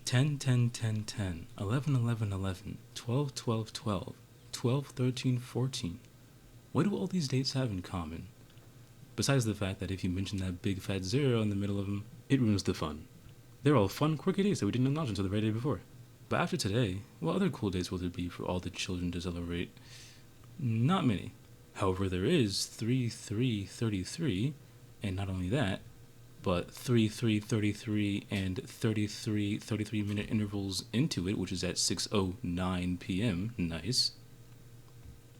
10, 10, 10, 10, 11, 11, 11, 12, 12, 12, 12, 13, 14. What do all these dates have in common? Besides the fact that if you mention that big fat zero in the middle of them, it ruins the fun. They're all fun, quirky dates that we didn't acknowledge until the very day before. But after today, what other cool dates will there be for all the children to celebrate? Not many. However, there is 3-3-33, and not only that, but 3-3-33 and 33-33-minute intervals into it, which is at 6:09 p.m. Nice.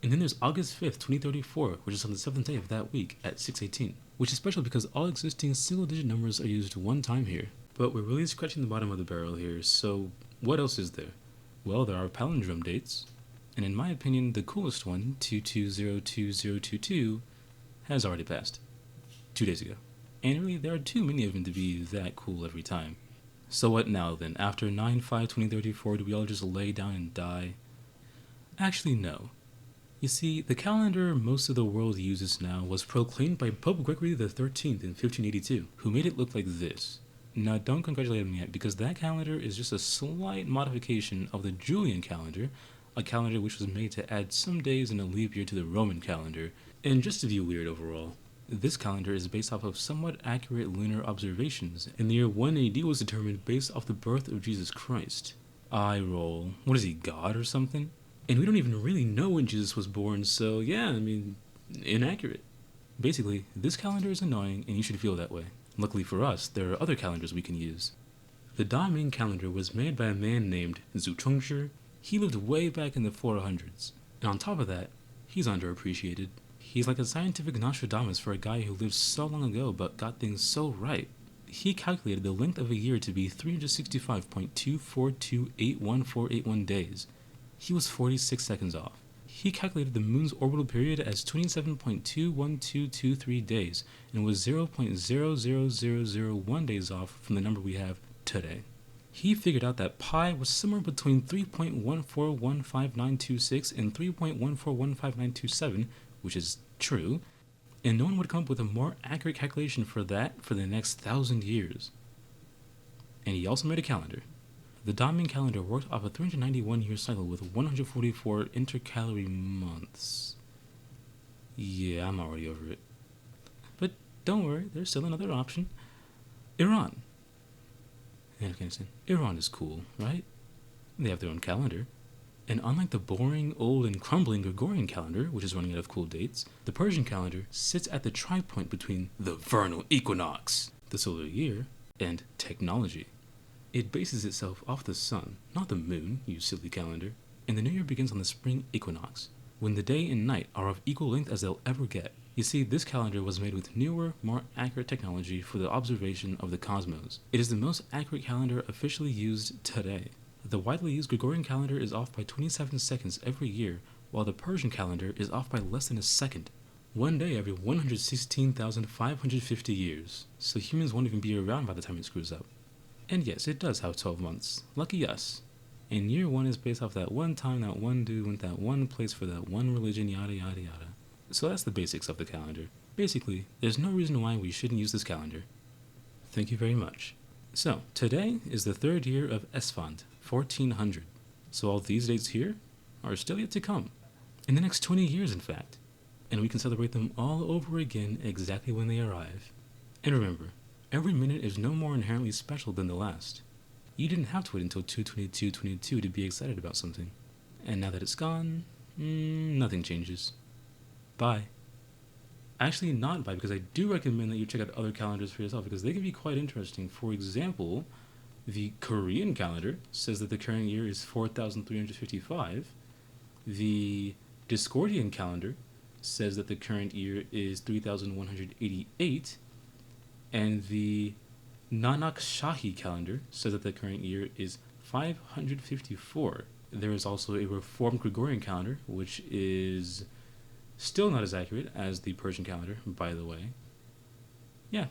And then there's August 5th, 2034, which is on the 7th day of that week at 6:18, which is special because all existing single-digit numbers are used one time here. But we're really scratching the bottom of the barrel here, so what else is there? Well, there are palindrome dates, and in my opinion, the coolest one, 22022022, has already passed 2 days ago. And really, there are too many of them to be that cool every time. So what now then? After 9/5/2034, do we all just lay down and die? Actually, no. You see, the calendar most of the world uses now was proclaimed by Pope Gregory XIII in 1582, who made it look like this. Now, don't congratulate him yet, because that calendar is just a slight modification of the Julian calendar, a calendar which was made to add some days in a leap year to the Roman calendar, and just to be weird overall. This calendar is based off of somewhat accurate lunar observations, and the year 1 AD was determined based off the birth of Jesus Christ. Eye roll. What is he, God or something? And we don't even really know when Jesus was born, so yeah, inaccurate. Basically, this calendar is annoying, and you should feel that way. Luckily for us, there are other calendars we can use. The Da Ming calendar was made by a man named Zhu Chongshi. He lived way back in the 400s, and on top of that, he's underappreciated. He's like a scientific Nostradamus for a guy who lived so long ago but got things so right. He calculated the length of a year to be 365.2428141 days. He was 46 seconds off. He calculated the moon's orbital period as 27.21223 days and was 0.00001 days off from the number we have today. He figured out that pi was somewhere between 3.141596 and 3.141597, which is true, and no one would come up with a more accurate calculation for that for the next 1,000 years. And he also made a calendar. The Da Ming calendar worked off a 391-year cycle with 144 intercalary months. Yeah, I'm already over it. But don't worry, there's still another option. Iran. And Afghanistan. Iran is cool, right? They have their own calendar. And unlike the boring, old, and crumbling Gregorian calendar, which is running out of cool dates, the Persian calendar sits at the tripoint between the vernal equinox, the solar year, and technology. It bases itself off the sun, not the moon, you silly calendar, and the new year begins on the spring equinox, when the day and night are of equal length as they'll ever get. You see, this calendar was made with newer, more accurate technology for the observation of the cosmos. It is the most accurate calendar officially used today. The widely used Gregorian calendar is off by 27 seconds every year, while the Persian calendar is off by less than a second. One day every 116,550 years, so humans won't even be around by the time it screws up. And yes, it does have 12 months. Lucky us. And year 1 is based off that one time that one dude went that one place for that one religion, yada yada yada. So that's the basics of the calendar. Basically, there's no reason why we shouldn't use this calendar. Thank you very much. So, today is the 3rd year of Esfand, 1400. So all these dates here are still yet to come. In the next 20 years, in fact. And we can celebrate them all over again exactly when they arrive. And remember, every minute is no more inherently special than the last. You didn't have to wait until 2/22/22 to be excited about something. And now that it's gone, nothing changes. Bye. Actually, not bye, because I do recommend that you check out other calendars for yourself, because they can be quite interesting. For example, the Korean calendar says that the current year is 4,355. The Discordian calendar says that the current year is 3,188. And the Nanak Shahi calendar says that the current year is 554. There is also a Reformed Gregorian calendar, which is still not as accurate as the Persian calendar, by the way. Yeah,